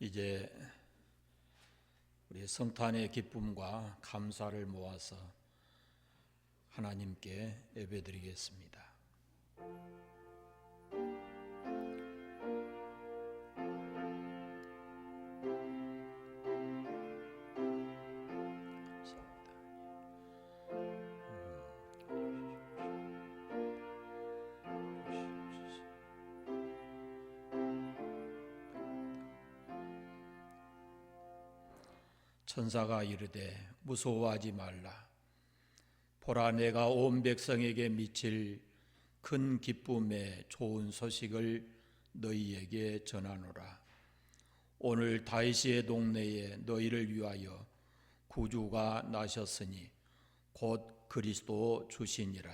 이제 우리 성탄의 기쁨과 감사를 모아서 하나님께 예배드리겠습니다. 천사가 이르되 무서워하지 말라. 보라, 내가 온 백성에게 미칠 큰 기쁨의 좋은 소식을 너희에게 전하노라. 오늘 다윗의 동네에 너희를 위하여 구주가 나셨으니 곧 그리스도 주시니라.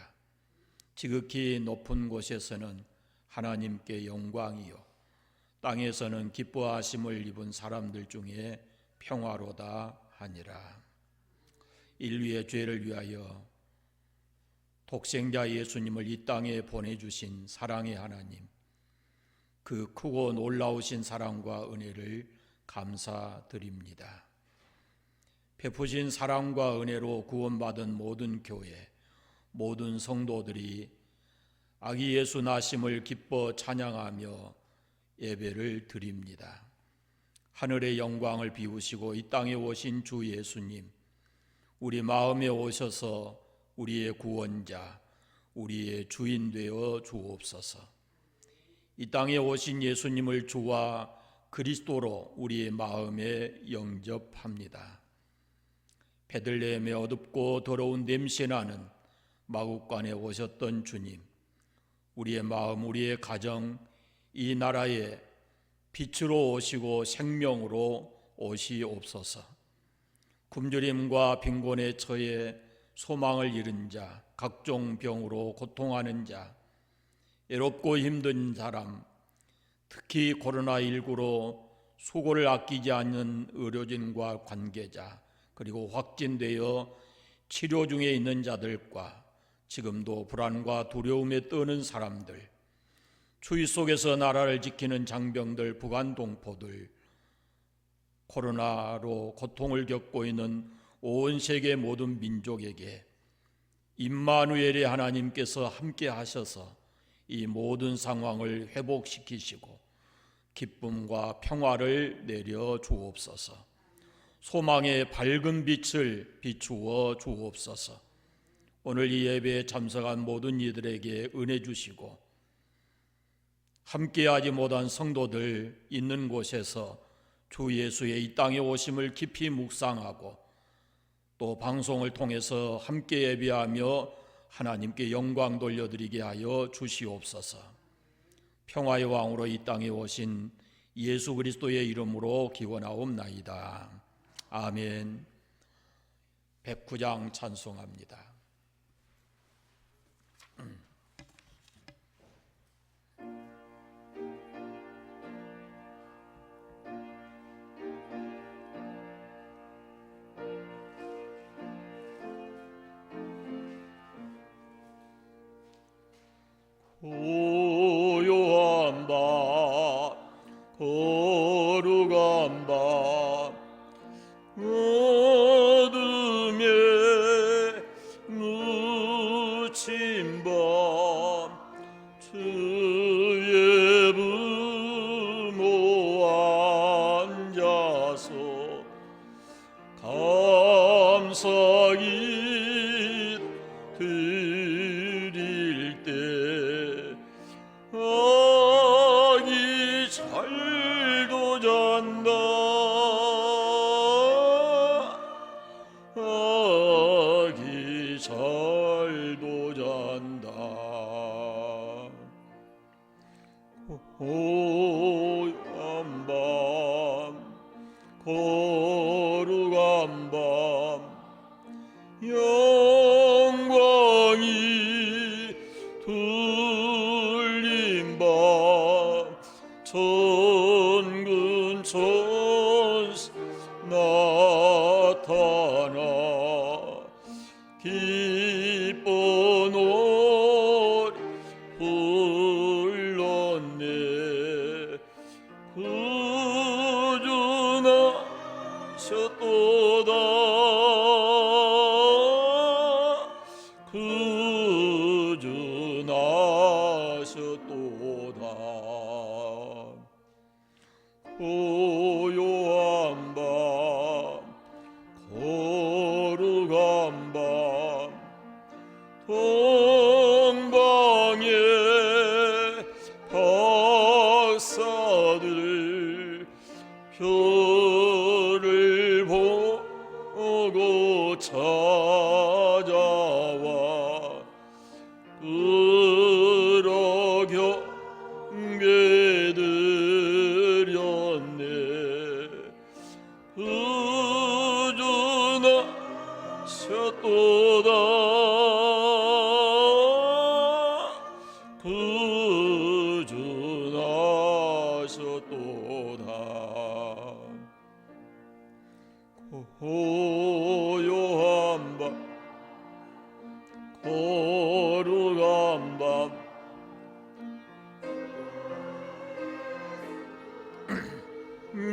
지극히 높은 곳에서는 하나님께 영광이요, 땅에서는 기뻐하심을 입은 사람들 중에 평화로다 하니라. 인류의 죄를 위하여 독생자 예수님을 이 땅에 보내주신 사랑의 하나님, 그 크고 놀라우신 사랑과 은혜를 감사드립니다. 베푸신 사랑과 은혜로 구원받은 모든 교회, 모든 성도들이 아기 예수 나심을 기뻐 찬양하며 예배를 드립니다. 하늘의 영광을 비우시고 이 땅에 오신 주 예수님, 우리 마음에 오셔서 우리의 구원자, 우리의 주인 되어 주옵소서. 이 땅에 오신 예수님을 주와 그리스도로 우리의 마음에 영접합니다. 베들레헴의 어둡고 더러운 냄새나는 마국간에 오셨던 주님, 우리의 마음, 우리의 가정, 이 나라에 빛으로 오시고 생명으로 오시옵소서. 굶주림과 빈곤에 처해 소망을 잃은 자, 각종 병으로 고통하는 자, 외롭고 힘든 사람, 특히 코로나19로 수고를 아끼지 않는 의료진과 관계자, 그리고 확진되어 치료 중에 있는 자들과 지금도 불안과 두려움에 떠는 사람들, 추위 속에서 나라를 지키는 장병들, 부관동포들, 코로나로 고통을 겪고 있는 온 세계 모든 민족에게 임마누엘의 하나님께서 함께 하셔서 이 모든 상황을 회복시키시고 기쁨과 평화를 내려 주옵소서. 소망의 밝은 빛을 비추어 주옵소서. 오늘 이 예배에 참석한 모든 이들에게 은혜 주시고 함께하지 못한 성도들 있는 곳에서 주 예수의 이 땅에 오심을 깊이 묵상하고 또 방송을 통해서 함께 예배하며 하나님께 영광 돌려드리게 하여 주시옵소서. 평화의 왕으로 이 땅에 오신 예수 그리스도의 이름으로 기원하옵나이다. 아멘. 109장 찬송합니다. 고요한 밤, 거룩한 밤, 어둠에 묻힌 밤, 주의 부모 앉아서 감사기 드릴 때 아기 잘도 잔다, 아기 잘도 잔다. 고요한 밤, 거룩한 밤, 영광이 둘린 밤, 천군 천사 나타나 기뻐 노래 불렀네. 구주 나셨도다. 구주 나셨도다. 고요한 밤 거룩한 밤 동방의 박사들 별을 보고 찾아와 끌어 경배드렸네. 구주 나셨도다. 구주 나셨도다. 고요한 밤 거룩한 밤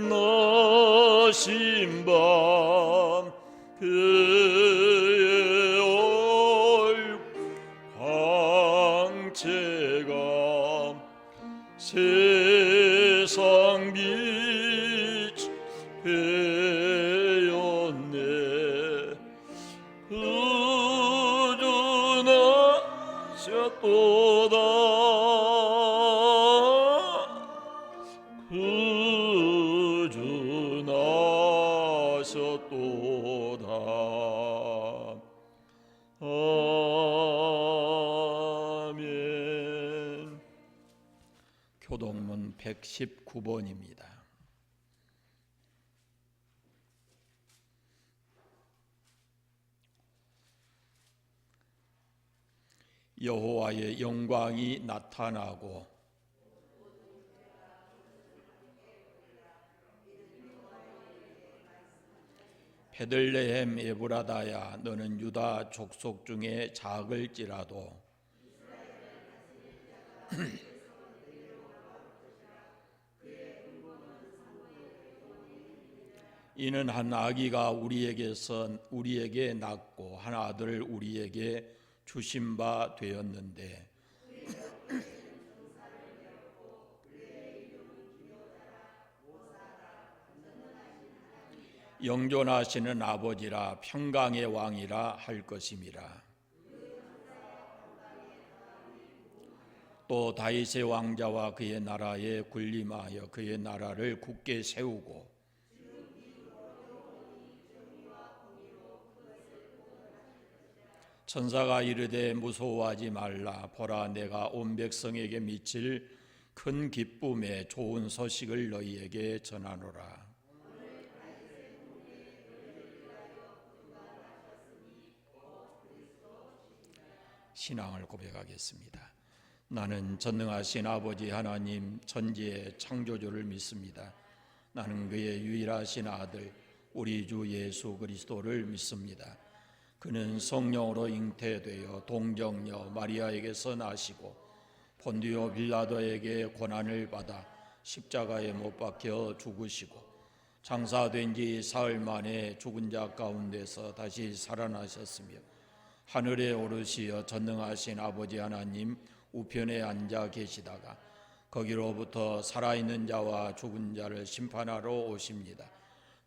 나신 밤 그의 얼굴 광채가 세상 빛 되었네. 구주 나셨도다. 구주 나셨도다. 아멘. 교동문 119번입니다. 여호와의 영광이 나타나고 베들레헴 에브라다야, 너는 유다 족속 중에 작을지라도 이는 한 아기가 우리에게 낳고 한 아들을 우리에게 주신 바 되었는데 영존하시는 아버지라 평강의 왕이라 할 것임이라. 또 다윗의 왕자와 그의 나라에 군림하여 그의 나라를 굳게 세우고 천사가 이르되 무서워하지 말라. 보라, 내가 온 백성에게 미칠 큰 기쁨의 좋은 소식을 너희에게 전하노라. 신앙을 고백하겠습니다. 나는 전능하신 아버지 하나님 천지의 창조주를 믿습니다. 나는 그의 유일하신 아들 우리 주 예수 그리스도를 믿습니다. 그는 성령으로 잉태되어 동정녀 마리아에게서 나시고 본디오 빌라도에게 고난을 받아 십자가에 못 박혀 죽으시고 장사된 지 사흘 만에 죽은 자 가운데서 다시 살아나셨으며 하늘에 오르시어 전능하신 아버지 하나님 우편에 앉아 계시다가 거기로부터 살아있는 자와 죽은 자를 심판하러 오십니다.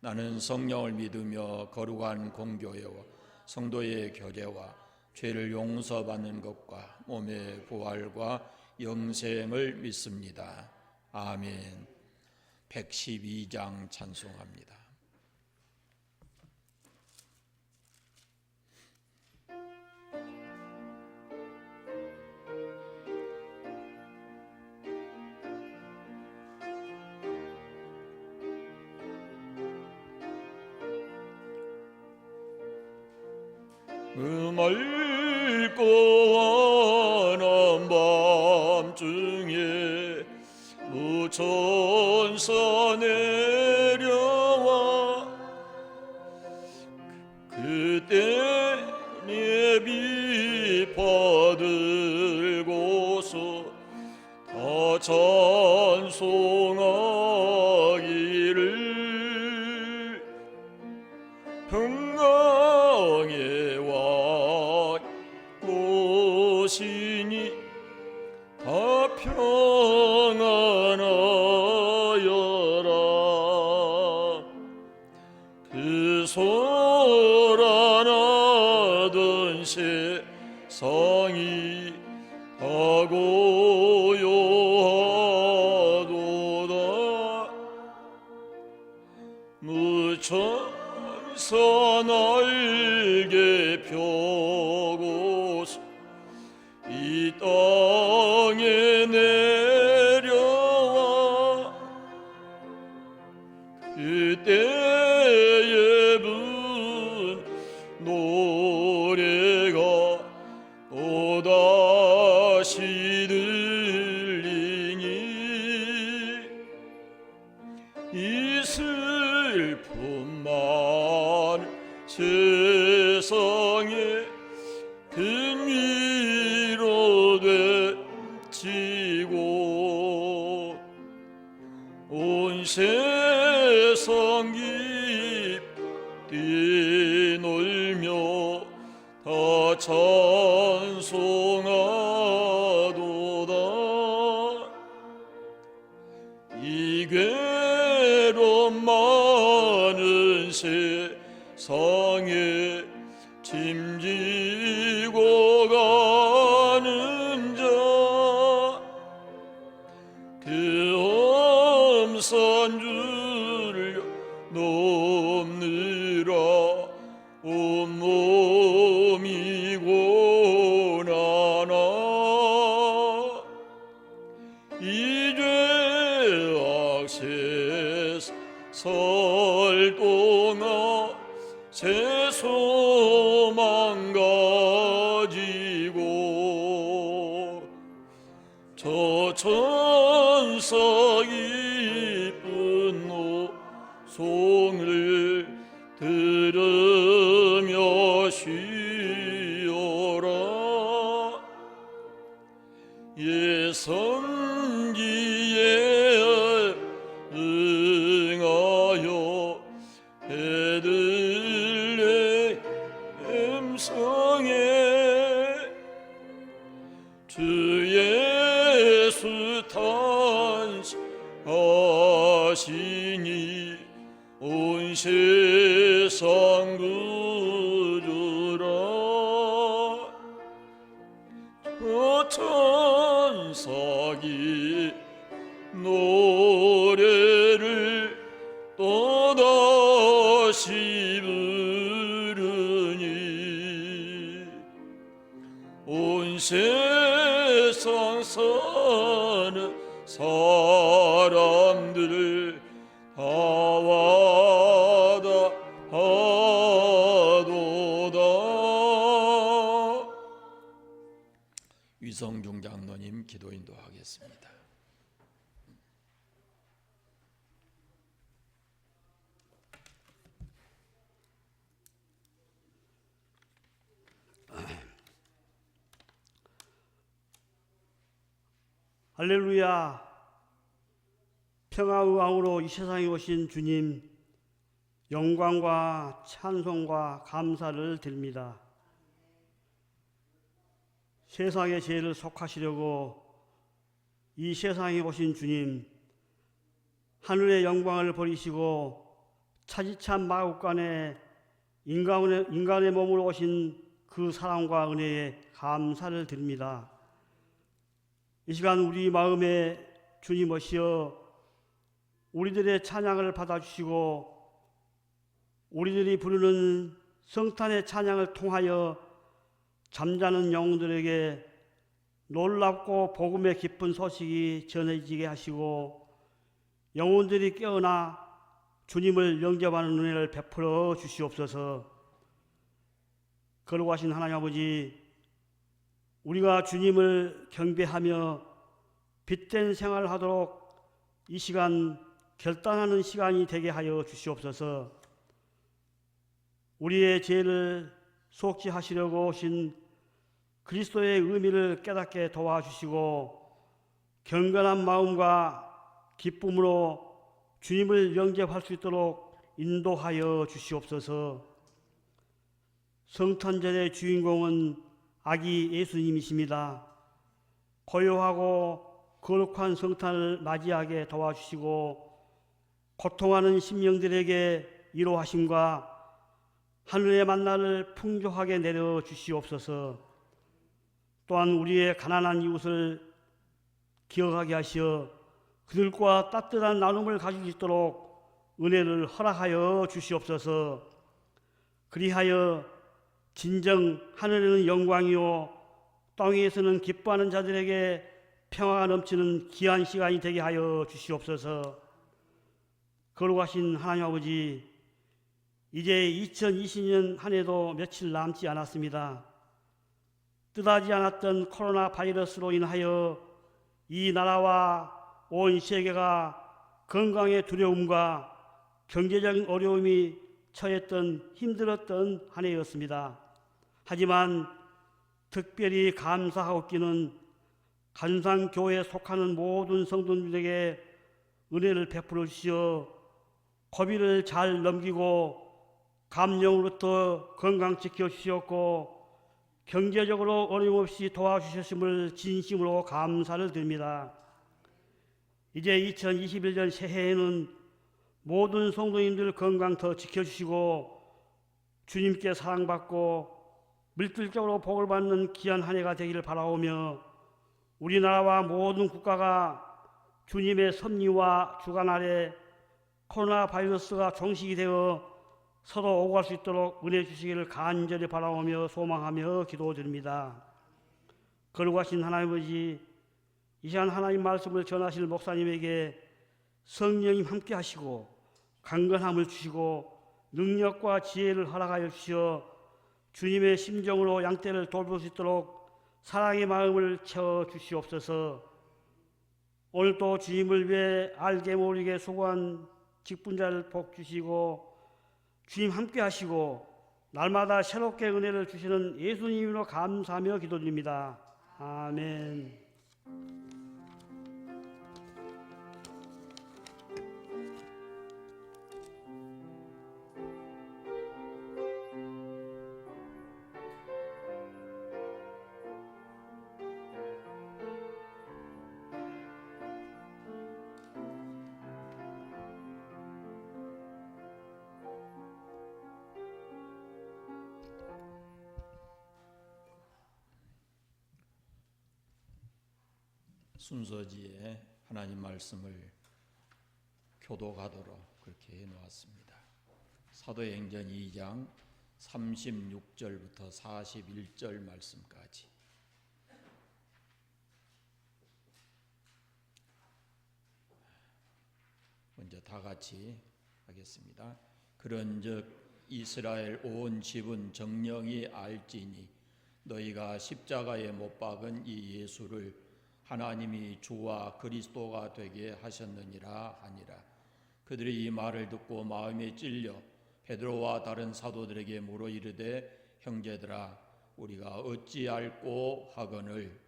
나는 성령을 믿으며 거룩한 공교회와 성도의 교제와 죄를 용서받는 것과 몸의 부활과 영생을 믿습니다. 아멘. 112장 찬송합니다. 맑고 환한 밤중에 무천사 내려와 그때 예비 받들고서 다 찬송하기를 평강의 왕 오시니 다 평안하여라. 그 소란하던 세상이 다 고요하도다. 무천사 날개 펴고서 이 땅에 내려와 그때에 부른 노래가 또다시 들리니 이 슬픔 많은 세상에 큰 위로 되치고 온 세상 깊이 뛰놀며 다 찬송하도다. 이 괴로움 많은 세상에 짐지고 가는 자 그 엄산 줄을 넘느라 온몸이 고나나 이 죄악 세살 동안 새 소망 가지고 저 천사 기쁜 노송을 들으며 쉬어라. 예선지에 응하여 베들레헴성에 주 예수 탄생하시니 온 세상 구주라. 저 천사기 노래를 또다시 부르니 온 세상 사는 사람들 다 와다 하도다. 위성중 장로님 기도 인도하겠습니다. 할렐루야. 평화의 왕으로 이 세상에 오신 주님, 영광과 찬송과 감사를 드립니다. 세상의 죄를 속하시려고 이 세상에 오신 주님, 하늘의 영광을 버리시고 차지찬 마국간에 인간의 몸으로 오신 그 사랑과 은혜에 감사를 드립니다. 이 시간 우리 마음에 주님 오시어 우리들의 찬양을 받아주시고 우리들이 부르는 성탄의 찬양을 통하여 잠자는 영혼들에게 놀랍고 복음의 기쁜 소식이 전해지게 하시고 영혼들이 깨어나 주님을 영접하는 은혜를 베풀어 주시옵소서. 거룩하신 하나님 아버지, 우리가 주님을 경배하며 빛된 생활을 하도록 이 시간 결단하는 시간이 되게 하여 주시옵소서. 우리의 죄를 속죄하시려고 오신 그리스도의 의미를 깨닫게 도와주시고 경건한 마음과 기쁨으로 주님을 영접할 수 있도록 인도하여 주시옵소서. 성탄절의 주인공은 아기 예수님이십니다. 고요하고 거룩한 성탄을 맞이하게 도와주시고 고통하는 심령들에게 위로하심과 하늘의 만나를 풍족하게 내려 주시옵소서. 또한 우리의 가난한 이웃을 기억하게 하시어 그들과 따뜻한 나눔을 가질 수 있도록 은혜를 허락하여 주시옵소서. 그리하여 진정 하늘에는 영광이요 땅에서는 기뻐하는 자들에게 평화가 넘치는 귀한 시간이 되게 하여 주시옵소서. 거룩하신 하나님 아버지, 이제 2020년 한 해도 며칠 남지 않았습니다. 뜻하지 않았던 코로나 바이러스로 인하여 이 나라와 온 세계가 건강의 두려움과 경제적인 어려움이 처했던 힘들었던 한 해였습니다. 하지만 특별히 감사하옵기는 간상교회에 속하는 모든 성도들에게 은혜를 베풀어 주시어 고비를 잘 넘기고 감염으로부터 건강 지켜 주셨고 경제적으로 어림없이 도와주셨음을 진심으로 감사를 드립니다. 이제 2021년 새해에는 모든 성도님들 건강 더 지켜주시고 주님께 사랑받고 물질적으로 복을 받는 귀한 한 해가 되기를 바라오며 우리나라와 모든 국가가 주님의 섭리와 주관 아래 코로나 바이러스가 종식이 되어 서로 오갈 수 있도록 은혜 주시기를 간절히 바라오며 소망하며 기도드립니다. 거룩하신 하나님 아버지, 이 시간 하나님 말씀을 전하실 목사님에게 성령님 함께 하시고 강건함을 주시고 능력과 지혜를 허락하여 주시어 주님의 심정으로 양떼를 돌볼 수 있도록 사랑의 마음을 채워 주시옵소서. 오늘도 주님을 위해 알게 모르게 수고한 직분자를 복 주시고 주님 함께 하시고 날마다 새롭게 은혜를 주시는 예수님으로 감사하며 기도드립니다. 아멘. 순서지에 하나님 말씀을 교독하도록 그렇게 해놓았습니다. 사도행전 2장 36절부터 41절 말씀까지. 먼저 다 같이 하겠습니다. 그런즉 이스라엘 온 집은 정령이 알지니 너희가 십자가에 못 박은 이 예수를 하나님이 주와 그리스도가 되게 하셨느니라 하니라. 그들이 이 말을 듣고 마음에 찔려 베드로와 다른 사도들에게 물어 이르되 형제들아 우리가 어찌할꼬 하거늘.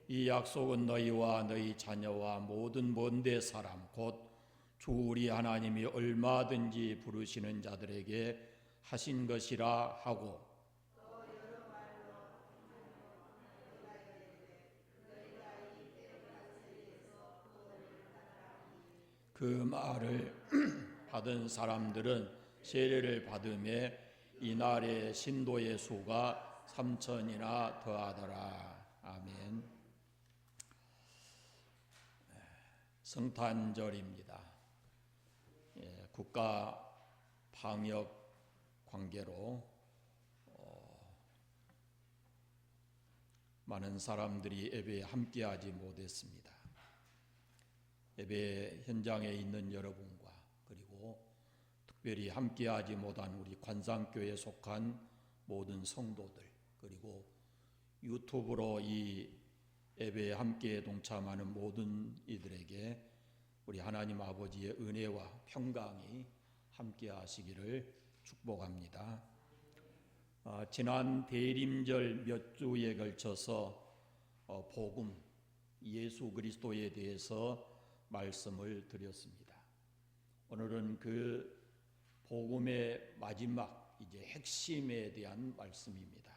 이 약속은 너희와 너희 자녀와 모든 먼데 사람 곧 주 우리 하나님이 얼마든지 부르시는 자들에게 하신 것이라 하고 그 말을 받은 사람들은 세례를 받음에 이날의 신도의 수가 3,000이나 더하더라. 아멘. 성탄절입니다. 국가 방역 관계로 많은 사람들이 예배에 함께하지 못했습니다. 예배 현장에 있는 여러분과 그리고 특별히 함께하지 못한 우리 관상교회에 속한 모든 성도들 그리고 유튜브로 이 예배에 함께 동참하는 모든 이들에게 우리 하나님 아버지의 은혜와 평강이 함께 하시기를 축복합니다. 지난 대림절 몇 주에 걸쳐서 복음, 예수 그리스도에 대해서 말씀을 드렸습니다. 오늘은 그 복음의 마지막 이제 핵심에 대한 말씀입니다.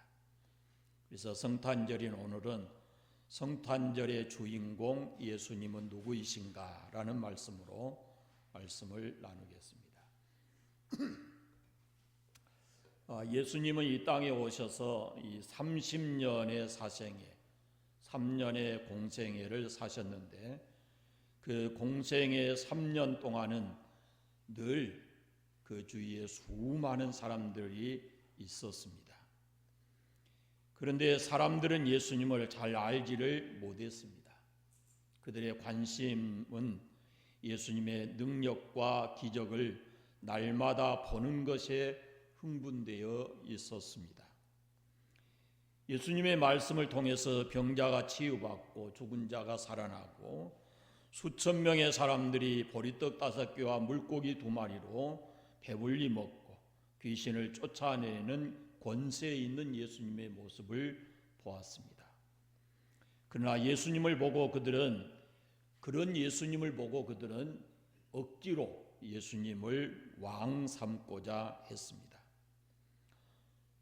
그래서 성탄절인 오늘은 성탄절의 주인공 예수님은 누구이신가? 라는 말씀으로 말씀을 나누겠습니다. 예수님은 이 땅에 오셔서 이 30년의 사생애, 3년의 공생애를 사셨는데 그 공생애 3년 동안은 늘 그 주위에 수많은 사람들이 있었습니다. 그런데 사람들은 예수님을 잘 알지를 못했습니다. 그들의 관심은 예수님의 능력과 기적을 날마다 보는 것에 흥분되어 있었습니다. 예수님의 말씀을 통해서 병자가 치유받고 죽은 자가 살아나고 수천 명의 사람들이 보리떡 5개와 물고기 2마리로 배불리 먹고 귀신을 쫓아내는 권세 있는 예수님의 모습을 보았습니다. 그러나 그런 예수님을 보고 그들은 억지로 예수님을 왕 삼고자 했습니다.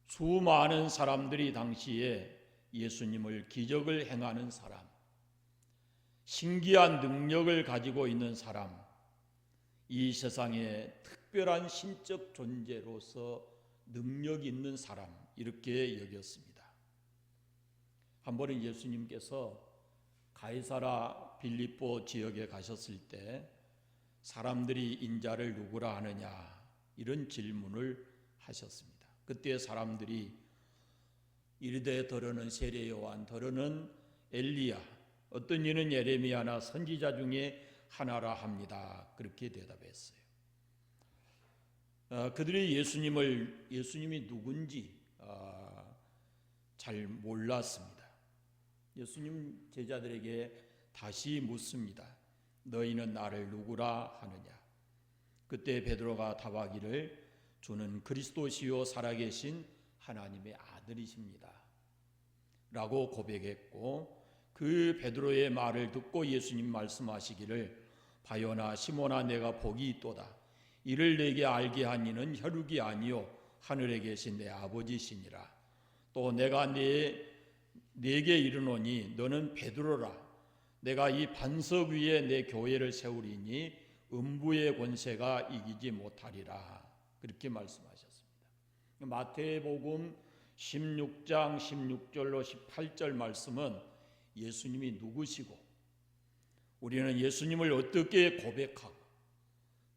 수많은 사람들이 당시에 예수님을 기적을 행하는 사람, 신기한 능력을 가지고 있는 사람, 이 세상에 특별한 신적 존재로서 능력 있는 사람, 이렇게 여겼습니다. 한 번은 예수님께서 가이사라 빌립보 지역에 가셨을 때 사람들이 인자를 누구라 하느냐 이런 질문을 하셨습니다. 그때 사람들이 이르되 더러는 세례 요한, 더러는 엘리야, 어떤 이는 예레미야나 선지자 중에 하나라 합니다. 그렇게 대답했어요. 그들이 예수님이 누군지 잘 몰랐습니다. 예수님 제자들에게 다시 묻습니다. 너희는 나를 누구라 하느냐? 그때 베드로가 답하기를 주는 그리스도시요 살아계신 하나님의 아들이십니다. 라고 고백했고 그 베드로의 말을 듣고 예수님 말씀하시기를 바요나 시몬아 내가 복이 있도다. 이를 내게 알게 한 이는 혈육이 아니요 하늘에 계신 내 아버지시니라. 또 내가 내게 이르노니 너는 베드로라. 내가 이 반석 위에 내 교회를 세우리니 음부의 권세가 이기지 못하리라. 그렇게 말씀하셨습니다. 마태복음 16장 16절로 18절 말씀은 예수님이 누구시고 우리는 예수님을 어떻게 고백하고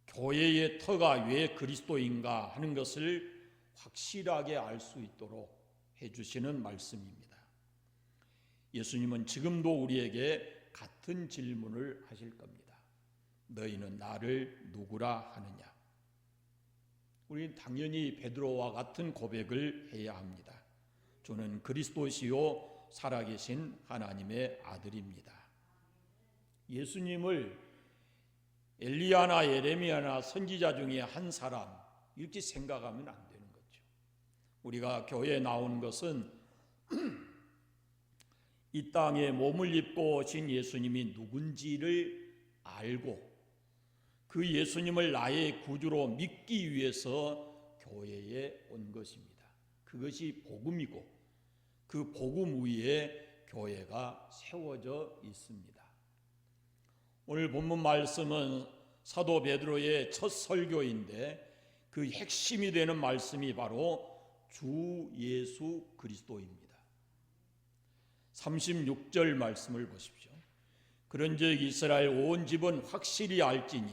교회의 터가 왜 그리스도인가 하는 것을 확실하게 알 수 있도록 해주시는 말씀입니다. 예수님은 지금도 우리에게 같은 질문을 하실 겁니다. 너희는 나를 누구라 하느냐? 우리는 당연히 베드로와 같은 고백을 해야 합니다. 주는 그리스도시요 살아계신 하나님의 아들입니다. 예수님을 엘리야나 예레미야나 선지자 중에 한 사람 이렇게 생각하면 안 되는 거죠. 우리가 교회에 나온 것은 이 땅에 몸을 입고 오신 예수님이 누군지를 알고 그 예수님을 나의 구주로 믿기 위해서 교회에 온 것입니다. 그것이 복음이고 그 복음 위에 교회가 세워져 있습니다. 오늘 본문 말씀은 사도 베드로의 첫 설교인데 그 핵심이 되는 말씀이 바로 주 예수 그리스도입니다. 36절 말씀을 보십시오. 그런즉 이스라엘 온 집은 확실히 알지니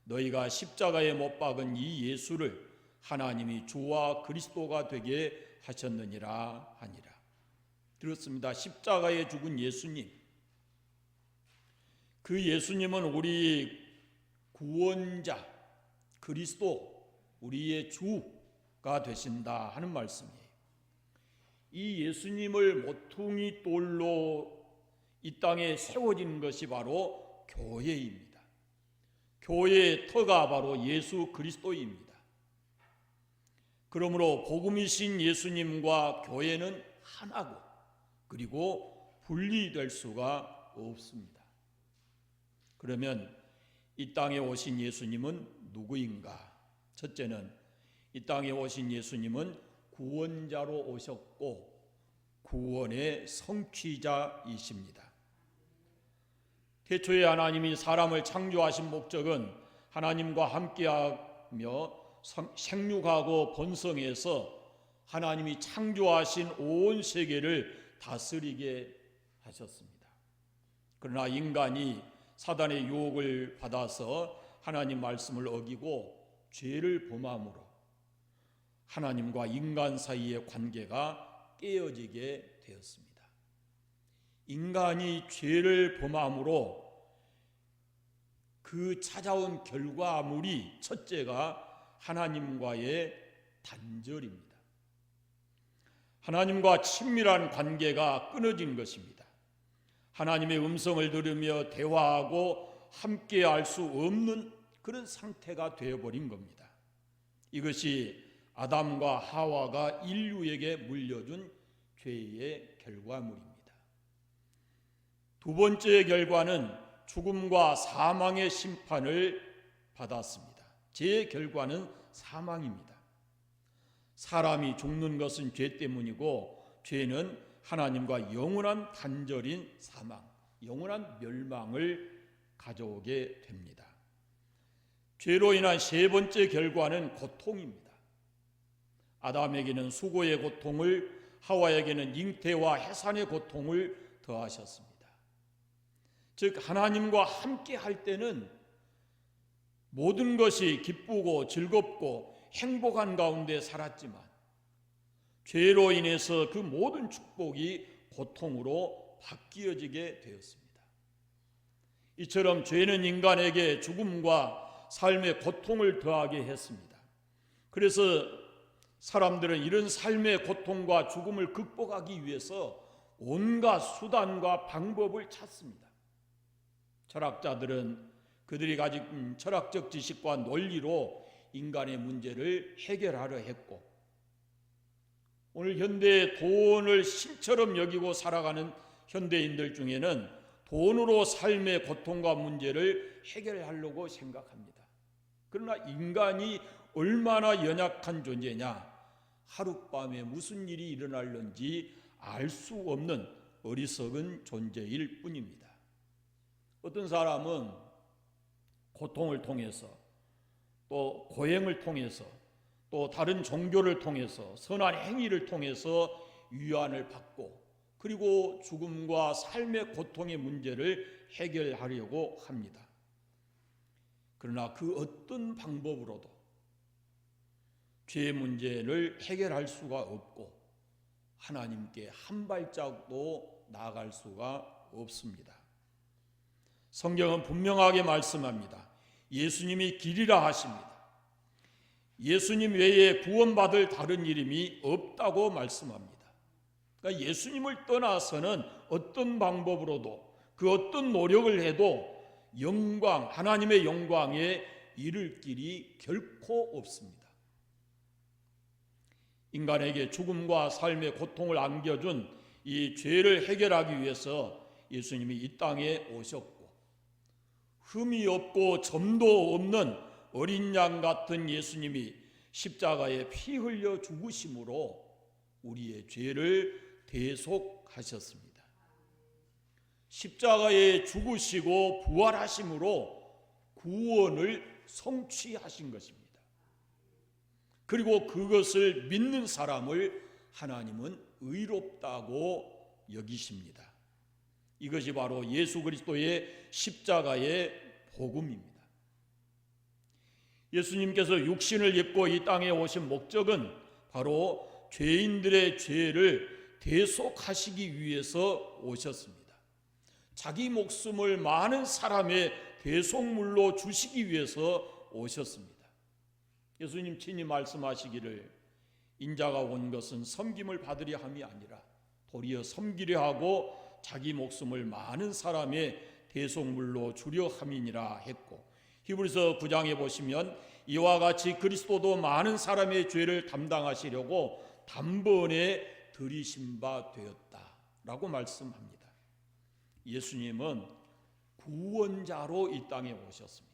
너희가 십자가에 못 박은 이 예수를 하나님이 주와 그리스도가 되게 하셨느니라 하니라. 들었습니다. 십자가에 죽은 예수님, 그 예수님은 우리 구원자 그리스도 우리의 주가 되신다 하는 말씀이에요. 이 예수님을 모퉁이 돌로 이 땅에 세워진 것이 바로 교회입니다. 교회의 터가 바로 예수 그리스도입니다. 그러므로 복음이신 예수님과 교회는 하나고 그리고 분리될 수가 없습니다. 그러면 이 땅에 오신 예수님은 누구인가? 첫째는 이 땅에 오신 예수님은 구원자로 오셨고 구원의 성취자이십니다. 태초에 하나님이 사람을 창조하신 목적은 하나님과 함께하며 생육하고 번성해서 하나님이 창조하신 온 세계를 다스리게 하셨습니다. 그러나 인간이 사단의 유혹을 받아서 하나님 말씀을 어기고 죄를 범함으로 하나님과 인간 사이의 관계가 깨어지게 되었습니다. 인간이 죄를 범함으로 그 찾아온 결과물이 첫째가 하나님과의 단절입니다. 하나님과 친밀한 관계가 끊어진 것입니다. 하나님의 음성을 들으며 대화하고 함께 할 수 없는 그런 상태가 되어버린 겁니다. 이것이 아담과 하와가 인류에게 물려준 죄의 결과물입니다. 두 번째 결과는 죽음과 사망의 심판을 받았습니다. 죄의 결과는 사망입니다. 사람이 죽는 것은 죄 때문이고 죄는 하나님과 영원한 단절인 사망, 영원한 멸망을 가져오게 됩니다. 죄로 인한 세 번째 결과는 고통입니다. 아담에게는 수고의 고통을, 하와에게는 잉태와 해산의 고통을 더하셨습니다. 즉 하나님과 함께 할 때는 모든 것이 기쁘고 즐겁고 행복한 가운데 살았지만 죄로 인해서 그 모든 축복이 고통으로 바뀌어지게 되었습니다. 이처럼 죄는 인간에게 죽음과 삶의 고통을 더하게 했습니다. 그래서 사람들은 이런 삶의 고통과 죽음을 극복하기 위해서 온갖 수단과 방법을 찾습니다. 철학자들은 그들이 가진 철학적 지식과 논리로 인간의 문제를 해결하려 했고, 오늘 현대의 돈을 신처럼 여기고 살아가는 현대인들 중에는 돈으로 삶의 고통과 문제를 해결하려고 생각합니다. 그러나 인간이 얼마나 연약한 존재냐, 하룻밤에 무슨 일이 일어날는지 알 수 없는 어리석은 존재일 뿐입니다. 어떤 사람은 고통을 통해서 또 고행을 통해서 또 다른 종교를 통해서 선한 행위를 통해서 위안을 받고 그리고 죽음과 삶의 고통의 문제를 해결하려고 합니다. 그러나 그 어떤 방법으로도 죄의 문제를 해결할 수가 없고 하나님께 한 발짝도 나아갈 수가 없습니다. 성경은 분명하게 말씀합니다. 예수님이 길이라 하십니다. 예수님 외에 구원받을 다른 이름이 없다고 말씀합니다. 그러니까 예수님을 떠나서는 어떤 방법으로도 그 어떤 노력을 해도 영광, 하나님의 영광에 이를 길이 결코 없습니다. 인간에게 죽음과 삶의 고통을 안겨준 이 죄를 해결하기 위해서 예수님이 이 땅에 오셨고, 흠이 없고 점도 없는 어린 양 같은 예수님이 십자가에 피 흘려 죽으심으로 우리의 죄를 대속하셨습니다. 십자가에 죽으시고 부활하심으로 구원을 성취하신 것입니다. 그리고 그것을 믿는 사람을 하나님은 의롭다고 여기십니다. 이것이 바로 예수 그리스도의 십자가의 복음입니다. 예수님께서 육신을 입고 이 땅에 오신 목적은 바로 죄인들의 죄를 대속하시기 위해서 오셨습니다. 자기 목숨을 많은 사람의 대속물로 주시기 위해서 오셨습니다. 예수님 친히 말씀하시기를 인자가 온 것은 섬김을 받으려 함이 아니라 도리어 섬기려 하고 자기 목숨을 많은 사람의 대속물로 주려 함이니라 했고, 히브리서 9장에 보시면 이와 같이 그리스도도 많은 사람의 죄를 담당하시려고 단번에 들이신 바 되었다라고 말씀합니다. 예수님은 구원자로 이 땅에 오셨습니다.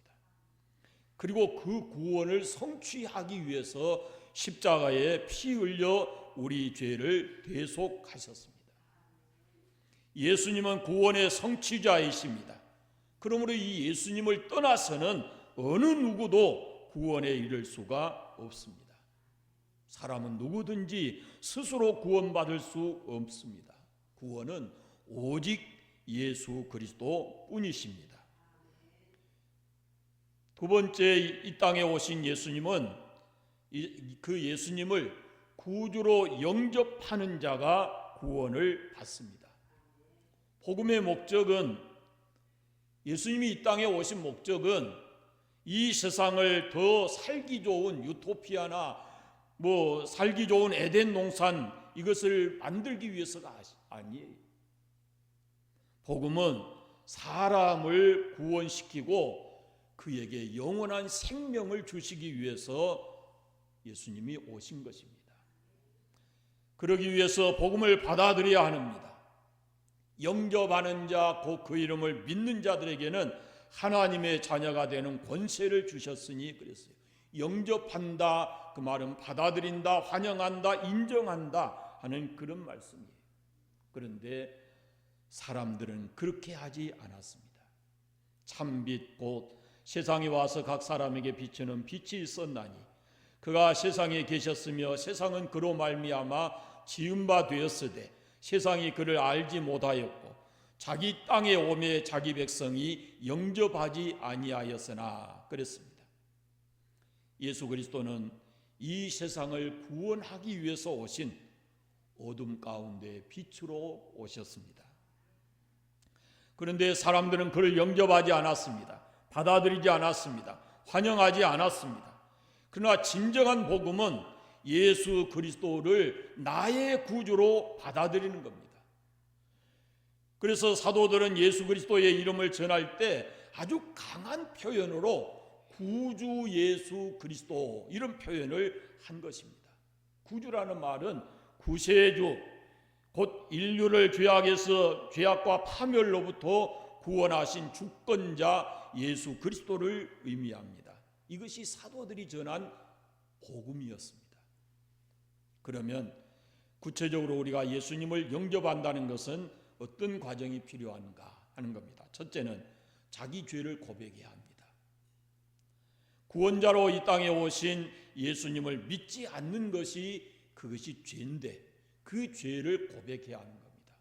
그리고 그 구원을 성취하기 위해서 십자가에 피 흘려 우리 죄를 대속하셨습니다. 예수님은 구원의 성취자이십니다. 그러므로 이 예수님을 떠나서는 어느 누구도 구원에 이를 수가 없습니다. 사람은 누구든지 스스로 구원받을 수 없습니다. 구원은 오직 예수 그리스도 뿐이십니다. 두 번째, 이 땅에 오신 예수님은 그 예수님을 구주로 영접하는 자가 구원을 받습니다. 복음의 목적은, 예수님이 이 땅에 오신 목적은 이 세상을 더 살기 좋은 유토피아나 살기 좋은 에덴 동산 이것을 만들기 위해서가 아니에요. 복음은 사람을 구원시키고 그에게 영원한 생명을 주시기 위해서 예수님이 오신 것입니다. 그러기 위해서 복음을 받아들여야 합니다. 영접하는 자, 곧 그 이름을 믿는 자들에게는 하나님의 자녀가 되는 권세를 주셨으니 그랬어요. 영접한다, 그 말은 받아들인다, 환영한다, 인정한다 하는 그런 말씀이에요. 그런데 사람들은 그렇게 하지 않았습니다. 참빛 곧 세상에 와서 각 사람에게 비추는 빛이 있었나니 그가 세상에 계셨으며 세상은 그로 말미암아 지은 바 되었으되 세상이 그를 알지 못하였고 자기 땅에 오매 자기 백성이 영접하지 아니하였으나 그랬습니다. 예수 그리스도는 이 세상을 구원하기 위해서 오신 어둠 가운데 빛으로 오셨습니다. 그런데 사람들은 그를 영접하지 않았습니다. 받아들이지 않았습니다. 환영하지 않았습니다. 그러나 진정한 복음은 예수 그리스도를 나의 구주로 받아들이는 겁니다. 그래서 사도들은 예수 그리스도의 이름을 전할 때 아주 강한 표현으로 구주 예수 그리스도 이런 표현을 한 것입니다. 구주라는 말은 구세주, 곧 인류를 죄악과 파멸로부터 구원하신 주권자 예수 그리스도를 의미합니다. 이것이 사도들이 전한 복음이었습니다. 그러면 구체적으로 우리가 예수님을 영접한다는 것은 어떤 과정이 필요한가 하는 겁니다. 첫째는 자기 죄를 고백해야 합니다. 구원자로 이 땅에 오신 예수님을 믿지 않는 것이 그것이 죄인데 그 죄를 고백해야 하는 겁니다.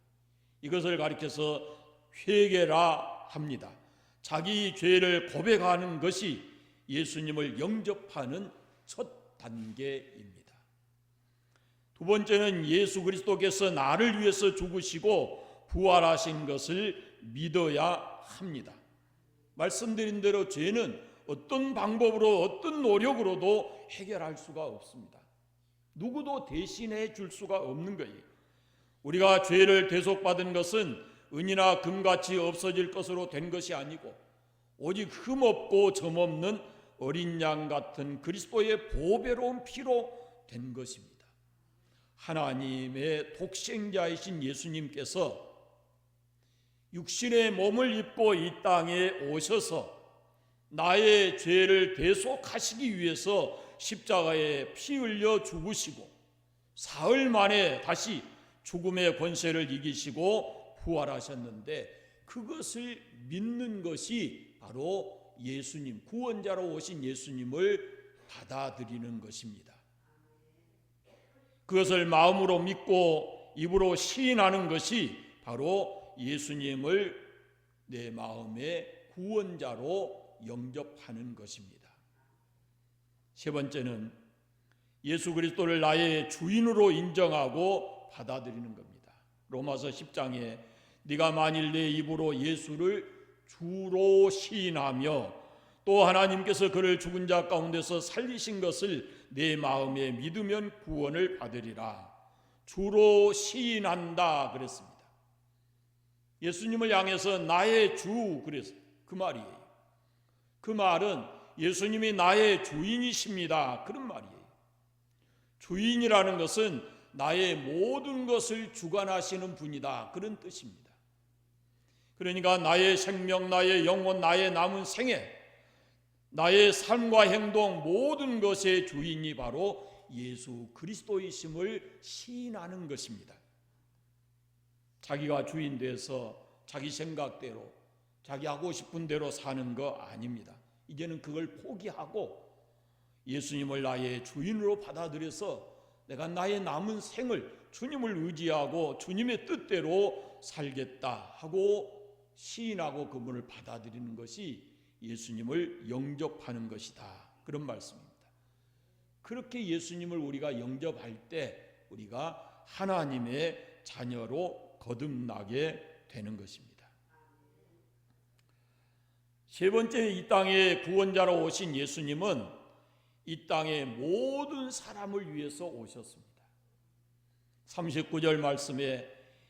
이것을 가리켜서 회개라 합니다. 자기 죄를 고백하는 것이 예수님을 영접하는 첫 단계입니다. 두 번째는 예수 그리스도께서 나를 위해서 죽으시고 부활하신 것을 믿어야 합니다. 말씀드린 대로 죄는 어떤 방법으로 어떤 노력으로도 해결할 수가 없습니다. 누구도 대신해 줄 수가 없는 거예요. 우리가 죄를 대속받은 것은 은이나 금같이 없어질 것으로 된 것이 아니고 오직 흠없고 점없는 어린 양 같은 그리스도의 보배로운 피로 된 것입니다. 하나님의 독생자이신 예수님께서 육신의 몸을 입고 이 땅에 오셔서 나의 죄를 대속하시기 위해서 십자가에 피 흘려 죽으시고 사흘 만에 다시 죽음의 권세를 이기시고 부활하셨는데 그것을 믿는 것이 바로 예수님, 구원자로 오신 예수님을 받아들이는 것입니다. 그것을 마음으로 믿고 입으로 시인하는 것이 바로 예수님을 내 마음의 구원자로 영접하는 것입니다. 세 번째는 예수 그리스도를 나의 주인으로 인정하고 받아들이는 겁니다. 로마서 10장에 네가 만일 내 입으로 예수를 주로 시인하며 또 하나님께서 그를 죽은 자 가운데서 살리신 것을 내 마음에 믿으면 구원을 받으리라. 주로 시인한다 그랬습니다. 예수님을 향해서 나의 주 그랬어요. 그 말이에요. 그 말은 예수님이 나의 주인이십니다. 그런 말이에요. 주인이라는 것은 나의 모든 것을 주관하시는 분이다. 그런 뜻입니다. 그러니까 나의 생명, 나의 영혼, 나의 남은 생애, 나의 삶과 행동 모든 것의 주인이 바로 예수 그리스도이심을 시인하는 것입니다. 자기가 주인 돼서 자기 생각대로 자기 하고 싶은 대로 사는 거 아닙니다. 이제는 그걸 포기하고 예수님을 나의 주인으로 받아들여서 내가 나의 남은 생을 주님을 의지하고 주님의 뜻대로 살겠다 하고 시인하고 그분을 받아들이는 것이 예수님을 영접하는 것이다. 그런 말씀입니다. 그렇게 예수님을 우리가 영접할 때 우리가 하나님의 자녀로 거듭나게 되는 것입니다. 세 번째, 이 땅에 구원자로 오신 예수님은 이 땅의 모든 사람을 위해서 오셨습니다. 39절 말씀에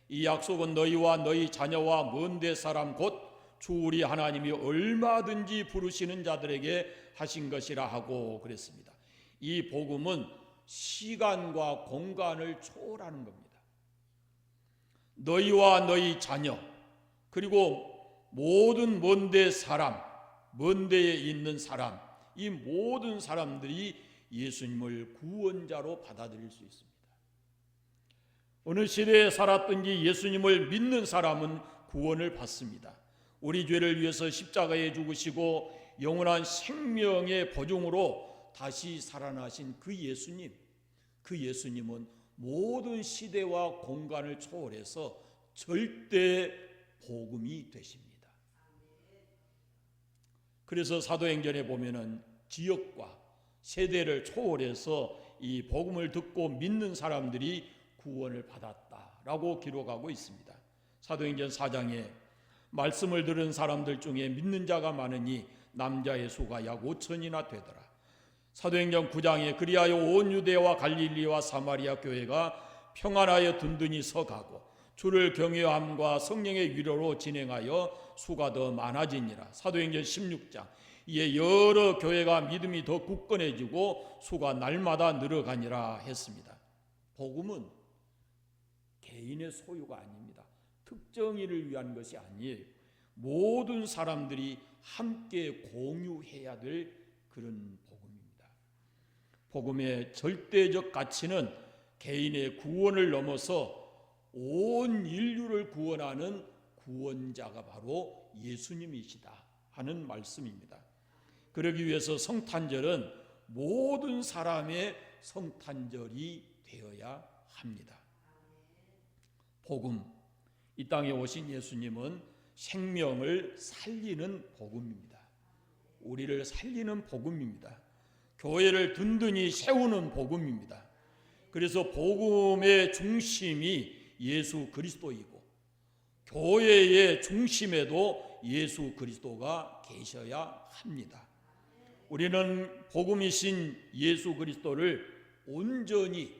이 약속은 너희와 너희 자녀와 먼 데 사람 곧 주 우리 하나님이 얼마든지 부르시는 자들에게 하신 것이라 하고 그랬습니다. 이 복음은 시간과 공간을 초월하는 겁니다. 너희와 너희 자녀 그리고 모든 먼 데 사람, 먼 데에 있는 사람, 이 모든 사람들이 예수님을 구원자로 받아들일 수 있습니다. 어느 시대에 살았든지 예수님을 믿는 사람은 구원을 받습니다. 우리 죄를 위해서 십자가에 죽으시고 영원한 생명의 보증으로 다시 살아나신 그 예수님은 모든 시대와 공간을 초월해서 절대 복음이 되십니다. 그래서 사도행전에 보면은 지역과 세대를 초월해서 이 복음을 듣고 믿는 사람들이 구원을 받았다라고 기록하고 있습니다. 사도행전 4장에 말씀을 들은 사람들 중에 믿는 자가 많으니 남자의 수가 약 5천이나 되더라. 사도행전 9장에 그리하여 온 유대와 갈릴리와 사마리아 교회가 평안하여 든든히 서가고 주를 경외함과 성령의 위로로 진행하여 수가 더 많아지니라. 사도행전 16장 이에 여러 교회가 믿음이 더 굳건해지고 수가 날마다 늘어가니라 했습니다. 복음은 개인의 소유가 아닙니다. 특정인을 위한 것이 아니에요. 모든 사람들이 함께 공유해야 될 그런 복음입니다. 복음의 절대적 가치는 개인의 구원을 넘어서 온 인류를 구원하는 구원자가 바로 예수님이시다 하는 말씀입니다. 그러기 위해서 성탄절은 모든 사람의 성탄절이 되어야 합니다. 복음, 이 땅에 오신 예수님은 생명을 살리는 복음입니다. 우리를 살리는 복음입니다. 교회를 든든히 세우는 복음입니다. 그래서 복음의 중심이 예수 그리스도이고 교회의 중심에도 예수 그리스도가 계셔야 합니다. 우리는 복음이신 예수 그리스도를 온전히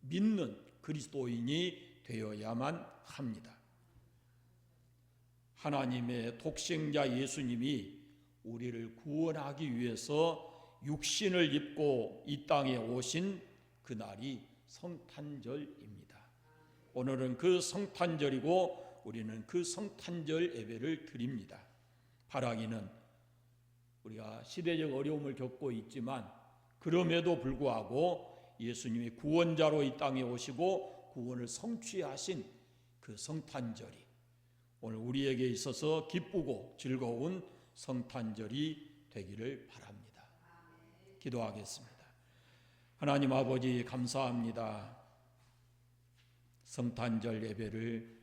믿는 그리스도인이 되어야만 합니다. 하나님의 독생자 예수님이 우리를 구원하기 위해서 육신을 입고 이 땅에 오신 그날이 성탄절입니다. 오늘은 그 성탄절이고 우리는 그 성탄절 예배를 드립니다. 바라기는 우리가 시대적 어려움을 겪고 있지만 그럼에도 불구하고 예수님이 구원자로 이 땅에 오시고 구원을 성취하신 그 성탄절이 오늘 우리에게 있어서 기쁘고 즐거운 성탄절이 되기를 바랍니다. 기도하겠습니다. 하나님 아버지 감사합니다. 성탄절 예배를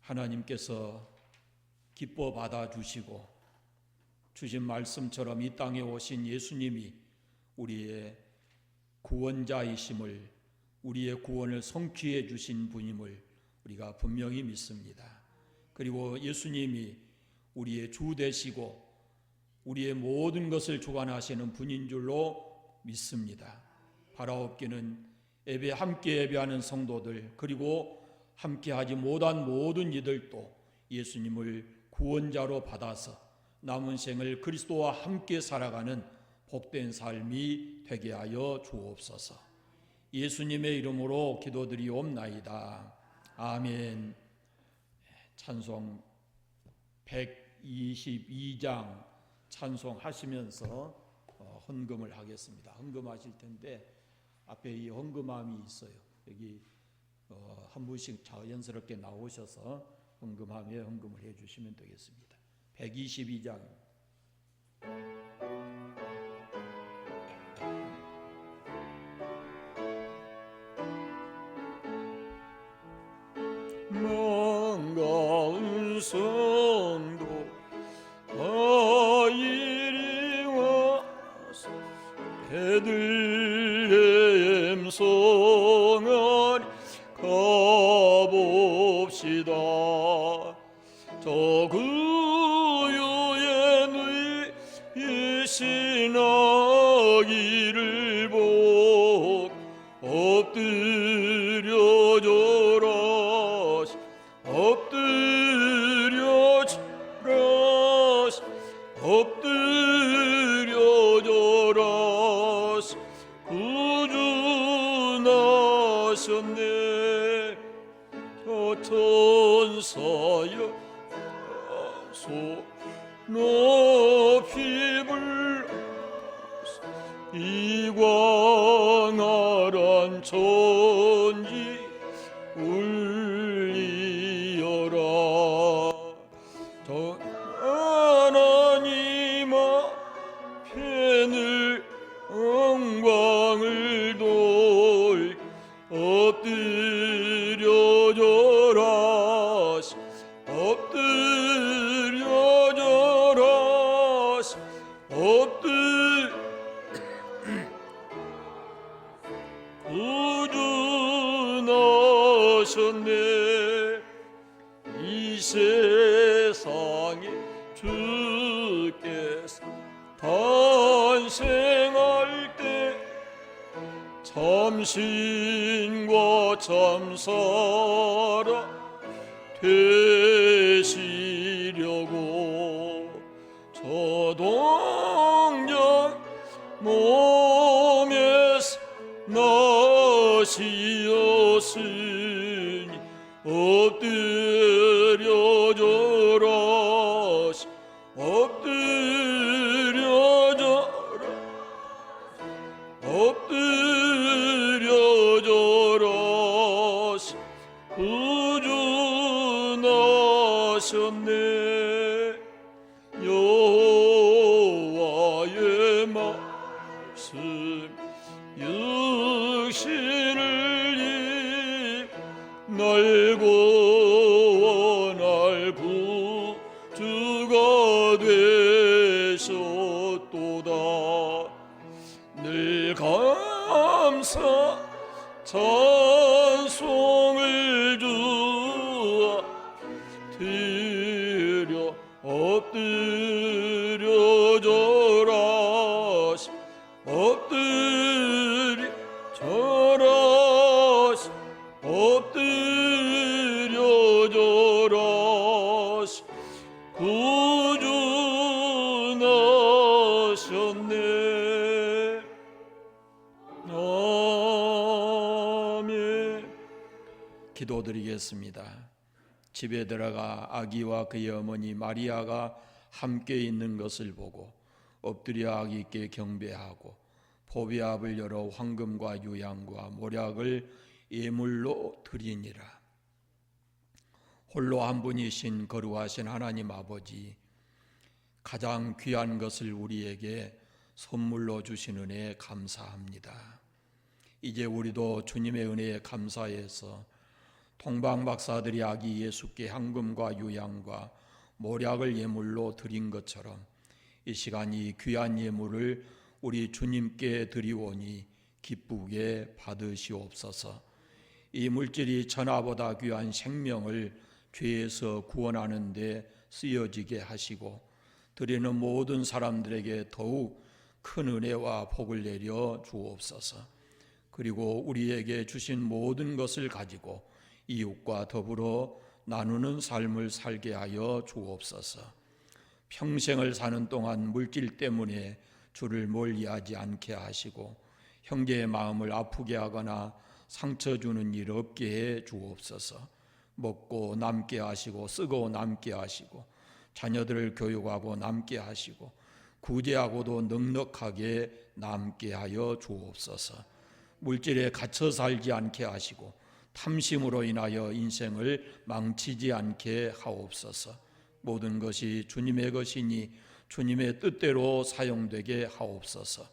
하나님께서 기뻐 받아주시고 주신 말씀처럼 이 땅에 오신 예수님이 우리의 구원자이심을 우리의 구원을 성취해 주신 분임을 우리가 분명히 믿습니다. 그리고 예수님이 우리의 주 되시고 우리의 모든 것을 주관하시는 분인 줄로 믿습니다. 바라옵기는 예배 함께 예배하는 성도들 그리고 함께하지 못한 모든 이들도 예수님을 구원자로 받아서 남은 생을 그리스도와 함께 살아가는 복된 삶이 되게 하여 주옵소서. 예수님의 이름으로 기도드리옵나이다. 아멘. 찬송 122장 찬송하시면서 헌금을 하겠습니다. 헌금하실 텐데 앞에 이 헌금함이 있어요. 여기 한 분씩 자연스럽게 나오셔서 헌금함에 헌금을 해주시면 되겠습니다. 122장. 먼가운 성도 이리 와서 베들레헴 성을 가봅시다. 저 그유의 누이신 아기를 복 엎드려 줘라. 엎드려 줘라. 엎드려 줘라. 구주나셨네. 저 천사여 소 높이 불러서 이광활한 천지 울리어라. 저 하나님 앞에늘 영광을 돌 엎드려 줘라. 엎드려 줘라. 구주나셨네. 이 세상에 주께서 탄생할 때 참신과 참사라 되시려고 저 동정 몸에서 나시었으니 엎드려 줘라. 엎드려 줘라. 엎드려 줘라. 구주나셨네. 여호와의 말씀 육신을 날고 날 구주가 되셨도다. 늘 감사 찬송을 주와 드려 엎드려 줘라. 엎드려 줘라. 엎드려 줘라. 구주나셨네. 아멘. 기도드리겠습니다. 집에 들어가 아기와 그의 어머니 마리아가 함께 있는 것을 보고 엎드려 아기께 경배하고 보배압을 열어 황금과 유향과 모략을 예물로 드리니라. 홀로 한 분이신 거룩하신 하나님 아버지, 가장 귀한 것을 우리에게 선물로 주신 은혜에 감사합니다. 이제 우리도 주님의 은혜에 감사해서 동방 박사들이 아기 예수께 황금과 유향과 모략을 예물로 드린 것처럼 이 시간 이 귀한 예물을 우리 주님께 드리오니 기쁘게 받으시옵소서. 이 물질이 천하보다 귀한 생명을 죄에서 구원하는 데 쓰여지게 하시고 드리는 모든 사람들에게 더욱 큰 은혜와 복을 내려 주옵소서. 그리고 우리에게 주신 모든 것을 가지고 이웃과 더불어 나누는 삶을 살게 하여 주옵소서. 평생을 사는 동안 물질 때문에 주를 멀리하지 않게 하시고 형제의 마음을 아프게 하거나 상처 주는 일 없게 해 주옵소서. 먹고 남게 하시고 쓰고 남게 하시고 자녀들을 교육하고 남게 하시고 구제하고도 넉넉하게 남게 하여 주옵소서. 물질에 갇혀 살지 않게 하시고 탐심으로 인하여 인생을 망치지 않게 하옵소서. 모든 것이 주님의 것이니 주님의 뜻대로 사용되게 하옵소서.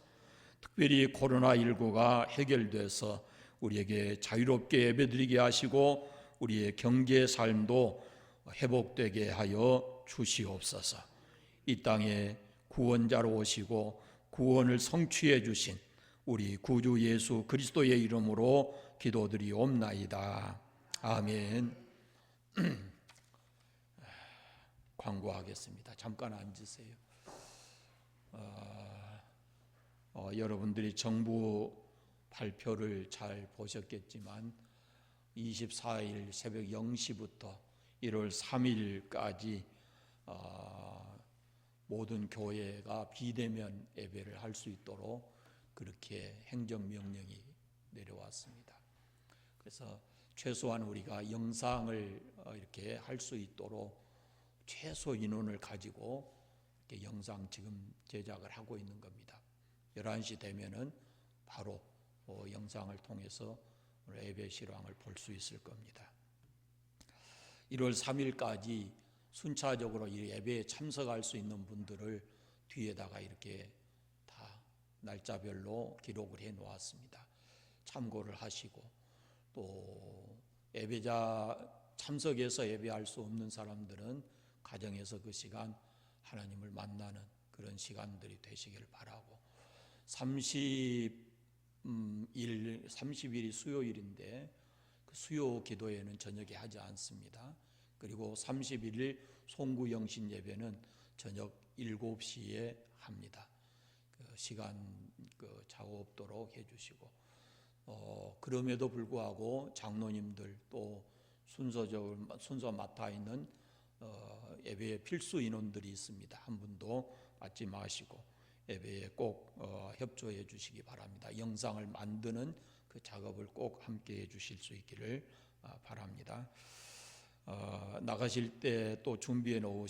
특별히 코로나19가 해결돼서 우리에게 자유롭게 예배드리게 하시고 우리의 경제 삶도 회복되게 하여 주시옵소서. 이 땅에 구원자로 오시고 구원을 성취해 주신 우리 구주 예수 그리스도의 이름으로 기도드리옵나이다. 아멘. 광고하겠습니다. 잠깐 앉으세요. 여러분들이 정부 발표를 잘 보셨겠지만 24일 새벽 0시부터 1월 3일까지 모든 교회가 비대면 예배를 할 수 있도록 그렇게 행정명령이 내려왔습니다. 그래서 최소한 우리가 영상을 이렇게 할 수 있도록 최소 인원을 가지고 이렇게 영상 지금 제작을 하고 있는 겁니다. 11시 되면은 바로 영상을 통해서 예배 실황을 볼 수 있을 겁니다. 1월 3일까지 순차적으로 이 예배에 참석할 수 있는 분들을 뒤에다가 이렇게 다 날짜별로 기록을 해 놓았습니다. 참고를 하시고 또 예배자 참석해서 예배할 수 없는 사람들은 가정에서 그 시간 하나님을 만나는 그런 시간들이 되시길 바라고 30일이 수요일인데 그 수요 기도회는 저녁에 하지 않습니다. 그리고 31일 송구영신 예배는 저녁 7시에 합니다. 그 시간 좌우 없도록 해주시고 그럼에도 불구하고 장로님들 또 순서 맡아 있는 예배의 필수 인원들이 있습니다. 한 분도 빠지 마시고 예배에 꼭 협조해 주시기 바랍니다. 영상을 만드는 그 작업을 꼭 함께 해 주실 수 있기를 바랍니다. 나가실 때 또 준비해 놓은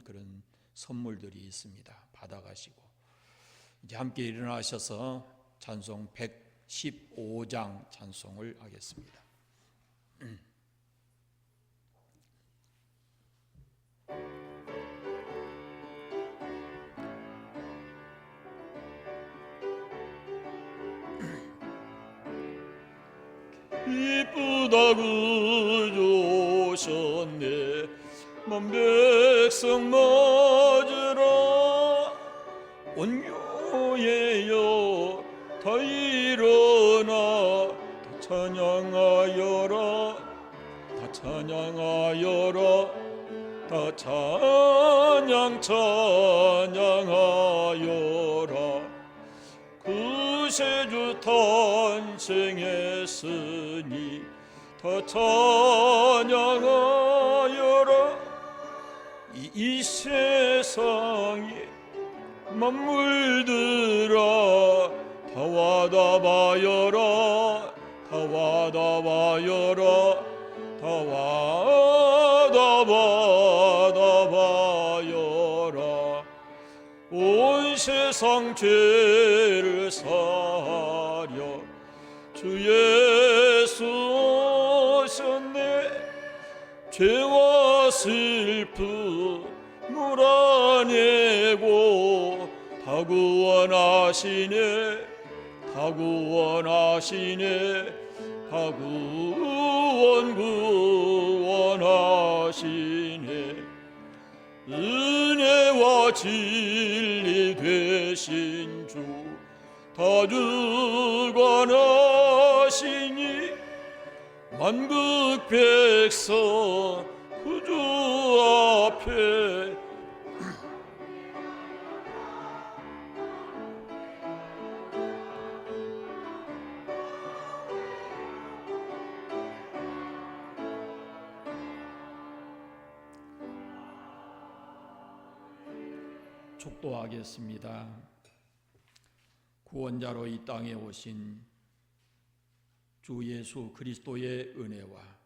그런 선물들이 있습니다. 받아가시고 이제 함께 일어나셔서 찬송 115장 찬송을 하겠습니다. 이쁘다구 조셨네 만 백성 맞으라 온유해요 다 일어나 다 찬양하여라 다 찬양하여라 다 찬양하여라 그 세주 탄생했으니 다 찬양하여라 이 세상에 만물들아 다 와다 봐여라 다 와다 봐여라 다 와다 받아 봐여라 온 세상 죄를 사려 주 예수 오셨네 죄와 슬픔 물어내고 다 구원하시네 다 구원하시네 다 구원하시네 은혜와 진리 되신 주 다 주관하시니 만국 백성 그 주 앞에 축도하겠습니다. 구원자로 이 땅에 오신 주 예수 그리스도의 은혜와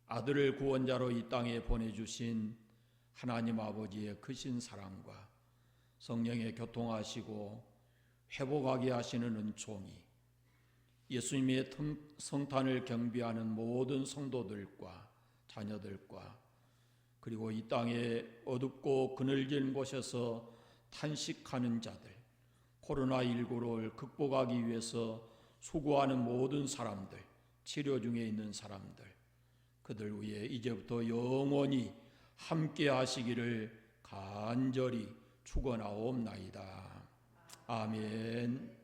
아들을 구원자로 이 땅에 보내주신 하나님 아버지의 크신 사랑과 성령의 교통하시고 회복하게 하시는 은총이 예수님의 성탄을 경배하는 모든 성도들과 자녀들과 그리고 이 땅에 어둡고 그늘진 곳에서 탄식하는 자들, 코로나19를 극복하기 위해서 수고하는 모든 사람들, 치료 중에 있는 사람들, 그들 위해 이제부터 영원히 함께 하시기를 간절히 축원하옵나이다. 아멘.